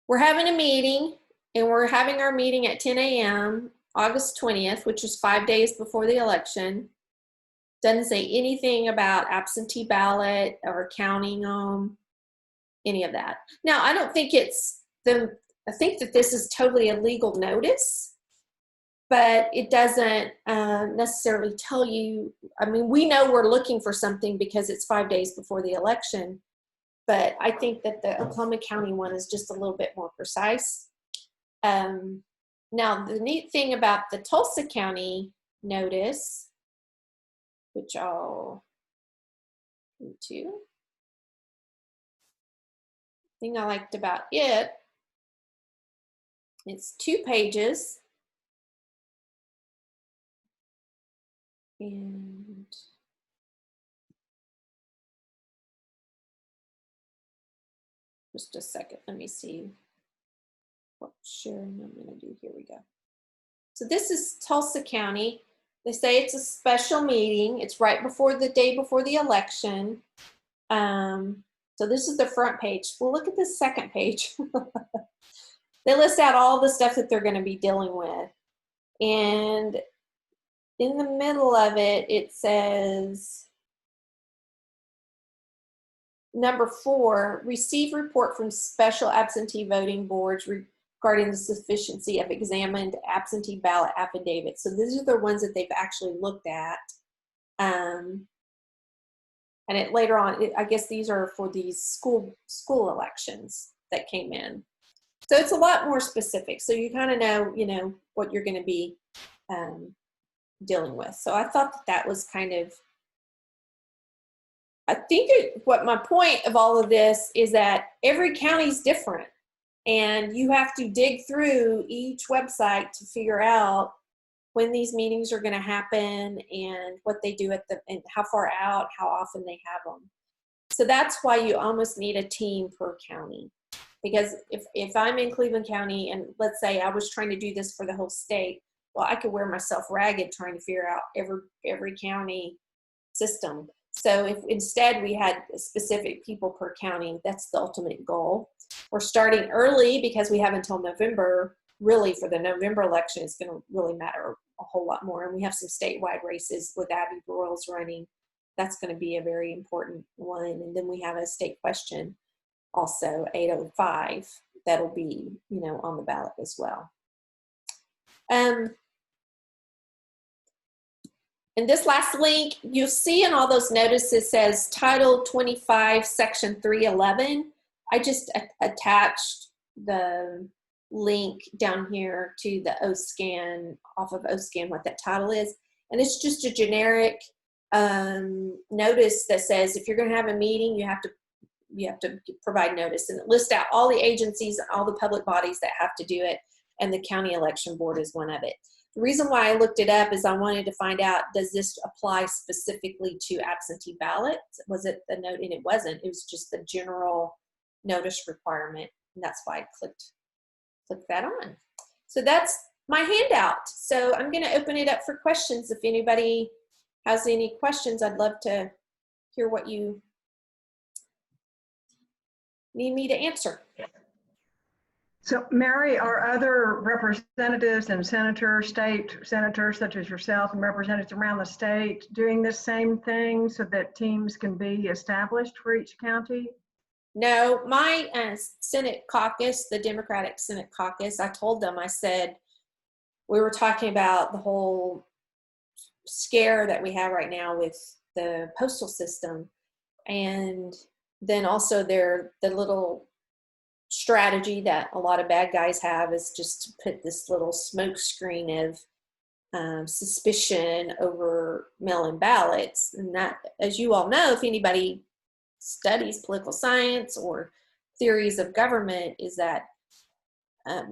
We're having a meeting, and we're having our meeting at 10 a.m. August 20th, which is 5 days before the election. Doesn't say anything about absentee ballot or counting them, any of that. Now, I don't think I think that this is totally a legal notice, but it doesn't necessarily tell you. I mean, we know we're looking for something because it's 5 days before the election, but I think that the Oklahoma County one is just a little bit more precise. Now, the neat thing about the Tulsa County notice, which I'll do too, thing I liked about it, it's 2 pages. And just a second, let me see what sharing I'm going to do. Here we go. So this is Tulsa County. They say it's a special meeting. It's right before the day before the election. So this is the front page. Well, look at this second page. They list out all the stuff that they're going to be dealing with. And in the middle of it, it says, number 4, receive report from special absentee voting boards regarding the sufficiency of examined absentee ballot affidavits. So these are the ones that they've actually looked at. And it later on, I guess these are for these school elections that came in. So it's a lot more specific. So you kind of know, what you're going to be dealing with. So I thought that was kind of, I think what my point of all of this is that every county is different, and you have to dig through each website to figure out when these meetings are going to happen and what they do and how far out, how often they have them. So that's why you almost need a team per county. Because if I'm in Cleveland County and let's say I was trying to do this for the whole state, well, I could wear myself ragged trying to figure out every county system. So if instead we had specific people per county, that's the ultimate goal. We're starting early because we have until November. Really, for the November election, it's going to really matter a whole lot more. And we have some statewide races with Abby Broyles running. That's going to be a very important one. And then we have a state question, also 805, that'll be, on the ballot as well. And this last link, you'll see in all those notices says Title 25, Section 311. I just attached the link down here to the OSCAN, off of OSCAN, what that title is. And it's just a generic notice that says if you're going to have a meeting, you have to provide notice. And it lists out all the agencies and all the public bodies that have to do it. And the county election board is one of it. The reason why I looked it up is I wanted to find out, does this apply specifically to absentee ballots? Was it the note? And it wasn't. It was just the general notice requirement. And that's why I clicked that on. So that's my handout. So I'm going to open it up for questions. If anybody has any questions, I'd love to hear what you need me to answer. So Mary, are other representatives and senators, state senators such as yourself and representatives around the state doing the same thing so that teams can be established for each county? No, my Senate caucus, the Democratic Senate caucus, I told them, I said, we were talking about the whole scare that we have right now with the postal system. And then also the little strategy that a lot of bad guys have is just to put this little smoke screen of suspicion over mail-in ballots. And that, as you all know, if anybody studies political science or theories of government, is that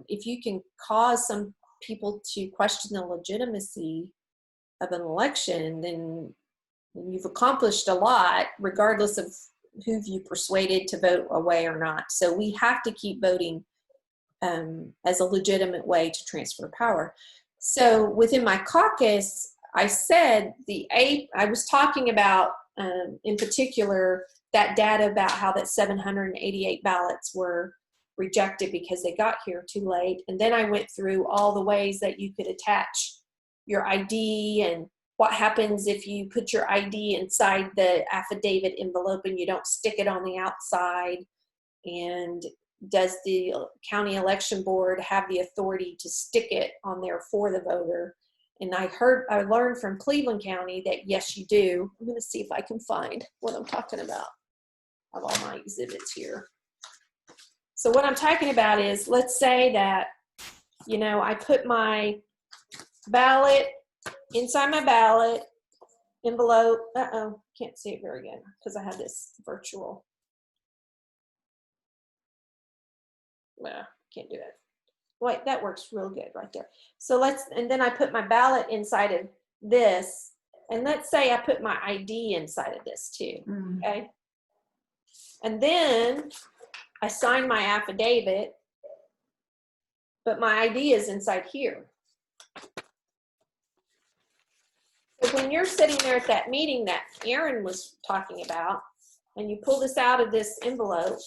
if you can cause some people to question the legitimacy of an election, then you've accomplished a lot, regardless of who you persuaded to vote away or not. So we have to keep voting as a legitimate way to transfer power. So within my caucus, I said I was talking about, in particular, that data about how that 788 ballots were rejected because they got here too late. And then I went through all the ways that you could attach your ID and what happens if you put your ID inside the affidavit envelope and you don't stick it on the outside. And does the county election board have the authority to stick it on there for the voter? And I learned from Cleveland County that yes, you do. I'm going to see if I can find what I'm talking about. I have all my exhibits here. So what I'm talking about is, let's say that, I put my ballot inside my ballot envelope. Can't see it very good because I have this virtual. Well, can't do it. Wait, that works real good right there. So and then I put my ballot inside of this, and let's say I put my ID inside of this too, okay? And then I sign my affidavit, but my ID is inside here. So when you're sitting there at that meeting that Aaron was talking about, and you pull this out of this envelope.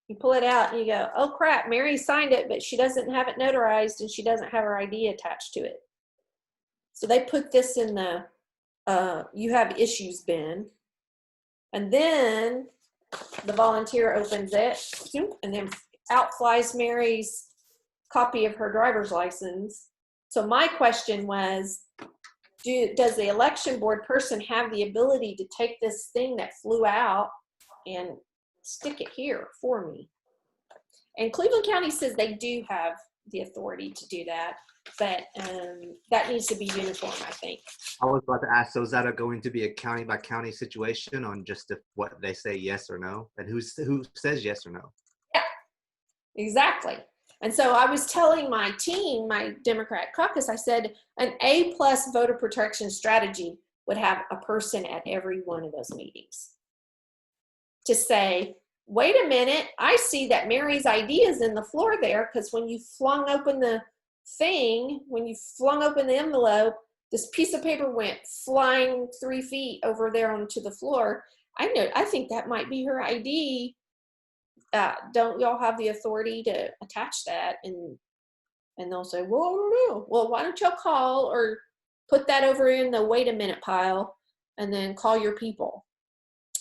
You pull it out and you go, oh crap, Mary signed it, but she doesn't have it notarized and she doesn't have her ID attached to it. So they put this in the you have issues bin. And then the volunteer opens it, and then out flies Mary's copy of her driver's license. So my question was, does the election board person have the ability to take this thing that flew out and stick it here for me? And Cleveland County says they do have the authority to do that, but that needs to be uniform, I think. I was about to ask, so is that going to be a county by county situation on just what they say yes or no? And who says yes or no? Yeah, exactly. And so I was telling my team, my Democrat caucus, I said an A+ voter protection strategy would have a person at every one of those meetings to say, wait a minute, I see that Mary's ID is in the floor there, because when you flung open the thing, when you flung open the envelope, this piece of paper went flying 3 feet over there onto the floor. I think that might be her ID. Don't y'all have the authority to attach that? And they'll say, well, I don't know. Well, why don't y'all call or put that over in the wait a minute pile and then call your people.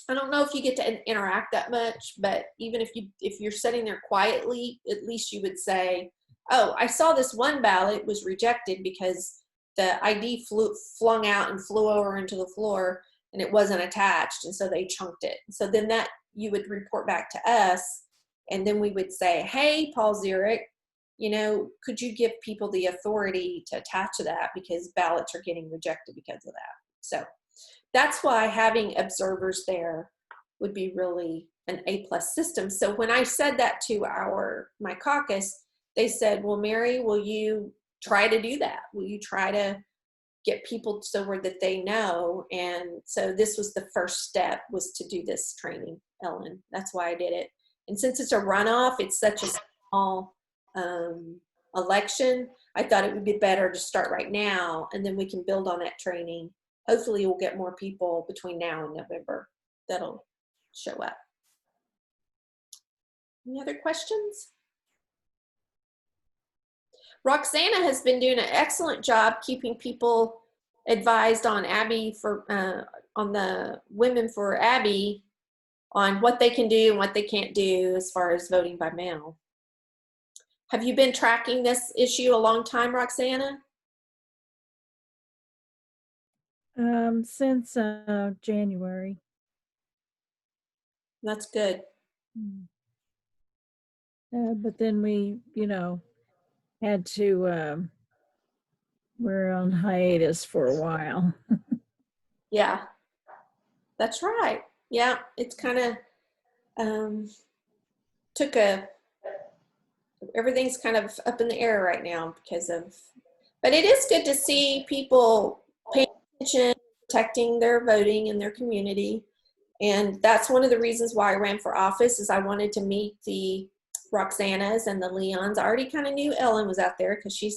I don't know if you get to interact that much, but even if you're sitting there quietly, at least you would say, oh, I saw this one ballot was rejected because the ID flung out and flew over into the floor and it wasn't attached, and so they chunked it. So then that you would report back to us, and then we would say, hey, Paul Zurich, could you give people the authority to attach to that, because ballots are getting rejected because of that. So that's why having observers there would be really an A+ system. So when I said that to my caucus, they said, well, Mary, will you try to do that? Will you try to get people so that they know? And so this was the first step, was to do this training, Ellen. That's why I did it. And since it's a runoff, it's such a small election, I thought it would be better to start right now, and then we can build on that training. Hopefully we'll get more people between now and November that'll show up. Any other questions? Roxana has been doing an excellent job keeping people advised on Abby on the Women for Abby, on what they can do and what they can't do as far as voting by mail. Have you been tracking this issue a long time, Roxana? Since January. That's good. But then we, had to, we're on hiatus for a while. Yeah, that's right. Yeah, it's kind of everything's kind of up in the air right now but it is good to see people paying attention, protecting their voting in their community. And that's one of the reasons why I ran for office, is I wanted to meet the Roxanas and the Leons. I already kind of knew Ellen was out there because she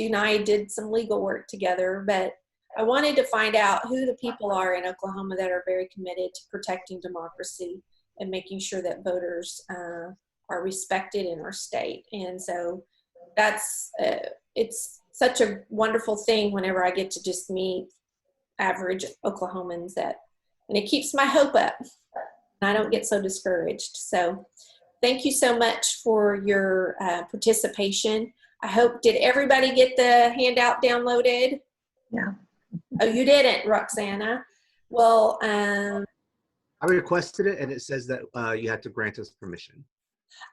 and I did some legal work together, but I wanted to find out who the people are in Oklahoma that are very committed to protecting democracy and making sure that voters are respected in our state. And so that's it's such a wonderful thing whenever I get to just meet average Oklahomans, and it keeps my hope up. I don't get so discouraged. So thank you so much for your participation. Did everybody get the handout downloaded? Yeah. Oh, you didn't, Roxana. Well, I requested it, and it says that you had to grant us permission.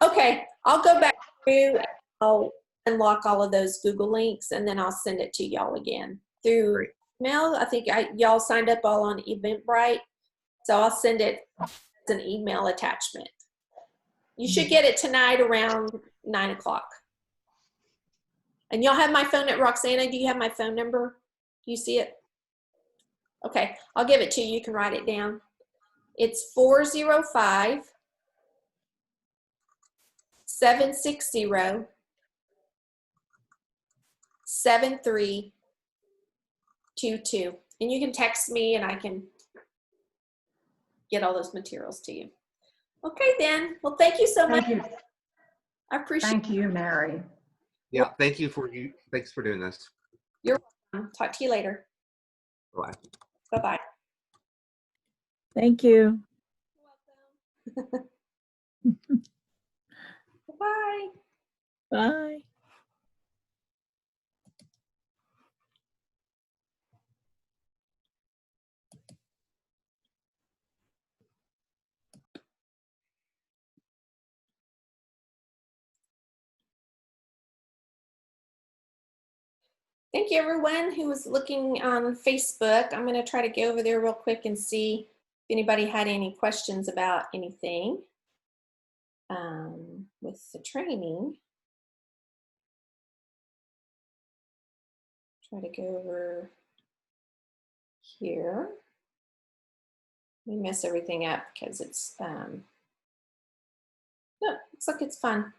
okay, I'll go back through and I'll unlock all of those Google links, and then I'll send it to y'all again through Great. email. I think y'all signed up all on Eventbrite, so I'll send it as an email attachment. You should get it tonight around 9 o'clock. And y'all have my phone at Roxana. Do you have my phone number? Do you see it? Okay, I'll give it to you. You can write it down. It's 405 760 7322. And you can text me and I can get all those materials to you. Okay, then. Well, thank you so much. Thank you. I appreciate Thank you, Mary. Yeah, thank you for you. Thanks for doing this. it. Talk to you later. Bye. Bye-bye. Thank you. Bye. Bye. Thank you, everyone who was looking on Facebook. I'm going to try to go over there real quick and see if anybody had any questions about anything with the training. Try to go over here. We mess everything up because it's, no, looks like it's fun.